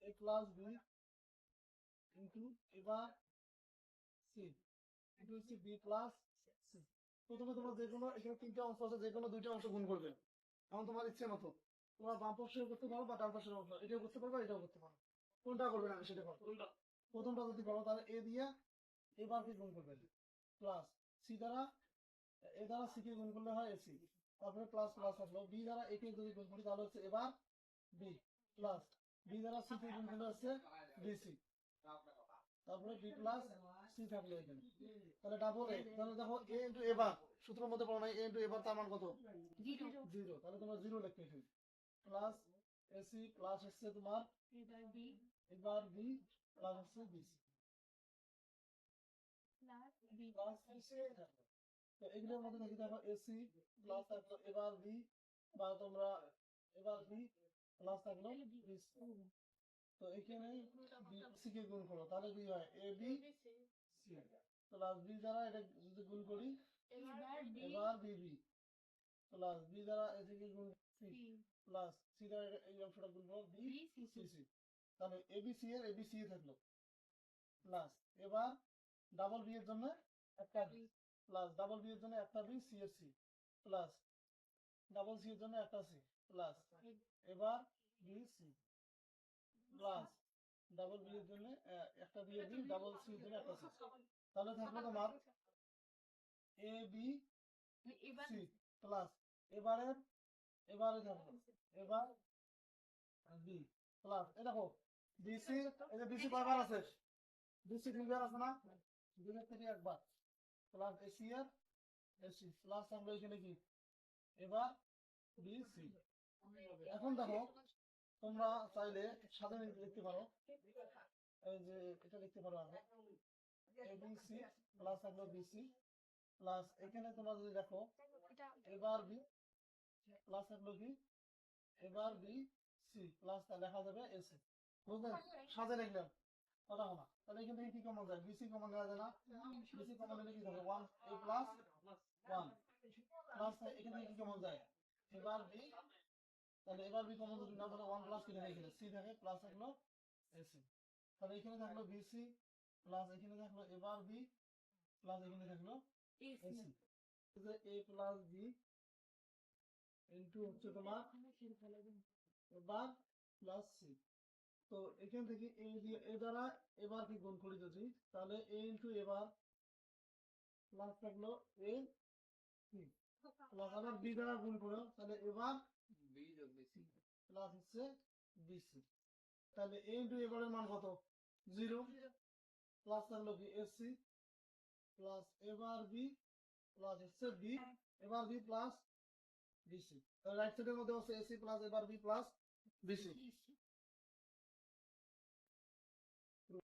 এ plus B into এবার C into হচ্ছে B plus C. প্রথমে তোমার যে কোনো এখানে তিনটা অংশ আছে, যে কোনো দুইটা অংশ গুণ করবে। এখন তোমার ইচ্ছে মতো তোমরা বাম পাশেও করতে পারো বা ডান পাশের অংশ, এটাও করতে পারো এটাও করতে পারো। কোনটা করবে না সেটা করো। প্রথমটা যদি করো তাহলে এ দিয়ে এবার কি গুণ করবে প্লাস সি দ্বারা, এ দ্বারা সি কে গুণ করলে হয় এসি, তারপরে প্লাস প্লাস আসলো বি দ্বারা এ কে যদি গুণ করি তাহলে হচ্ছে এবার বি প্লাস বি দ্বারা সি কে গুণ করলে হচ্ছে বিসি, তারপরে বি প্লাস সি থাকলো এখানে। তাহলে ডাবল এ, তাহলে দেখো এ ইন্টু এবার সূত্রের মধ্যে পড়ো নাই, এ ইন্টু এবার তার মান কত? জিরো। তাহলে তোমরা জিরো লিখবে এখানে। প্লাস এসি প্লাস হচ্ছে তোমার এবার বি প্লাস হচ্ছে বিসি প্লাস তো এগুলোর মধ্যে দেখি দেখো এসি প্লাস থাকলো এবার বি, বা তোমরা এবার বি প্লাস থাকলো বিসি। তো এখানে সি কে গুণ করো তাহলে কি হয় A B C plus B দ্বারা এটা যদি গুণ করি এবার বিবি প্লাস বি দ্বারা এ থেকে গুণ সি প্লাস সি দ্বারা এই অংশটা গুণ করো বি সি সি। তাহলে এবিসি এর এবিসি থাকলো প্লাস এবার ডাবল বি এর জন্য একটা বি প্লাস ডাবল বি এর জন্য একটা বি সি এর সি প্লাস ডাবল সি এর জন্য একটা সি প্লাস এবার B C plus double B এর জন্য একটা বি এর বি ডাবল সি এর জন্য একটা সি। তাহলে থাকলো তোমার এ বি সি প্লাস এবারে থাকলো এবার বি প্লাস এ দেখো বিসি, এই যে বিসি কয়বার আছে? বিসি দুইবার আছে না, দুইবার থেকে একবার প্লাস এসি এর এসি প্লাস থাকলো এখানে কি এবার বিসি। এখন দেখো তোমরা চাইলে সাথে লিখতে পারো, এই যে এটা লিখতে পারো আগে এবিসি প্লাস থাকলো বিসি প্লাস এখানে তোমরা যদি দেখো এবার বি প্লাস থাকলো কি এবার বি সি প্লাস লেখা যাবে এসি। বুঝলেন? সাথে লিখলাম কথা শোনা। তাহলে এখান থেকে কি কমন যায়? বিসি কমন দেওয়া যায় না? বিসি কমন দিলে কি থাকে? ওয়ান এ প্লাস ওয়ান প্লাস এখান থেকে কি কমন যায়? এবার বি, তাহলে এবার বি কমন যদি না তাহলে ওয়ান প্লাস কি থাকে এখানে সি থাকে প্লাস থাকলো এসি। তাহলে এখানে থাকলো বিসি প্লাস এখানে থাকলো এবার বি প্লাস এখানে থাকলো এসি। এ প্লাস বি ইন্টু হচ্ছে তোমার এবার প্লাস সি। তো এখান থেকে এ দিয়ে এ দ্বারা এবার কি গুণ করি যদি, তাহলে এ ইন্টু এবার প্লাস থাকলো এ সি প্লাস আবার বি দ্বারা গুণ করো তাহলে এবার বি যোগ বিসি প্লাস হচ্ছে বিসি। তাহলে এ ইন্টু এবারের মান কত? জিরো প্লাস থাকলো কি এসি প্লাস এবার বি প্লাস হচ্ছে বি এবার বি প্লাস বিসি। তাহলে রাইট সাইডের মধ্যে হচ্ছে এসি প্লাস এবার বি প্লাস বিসি।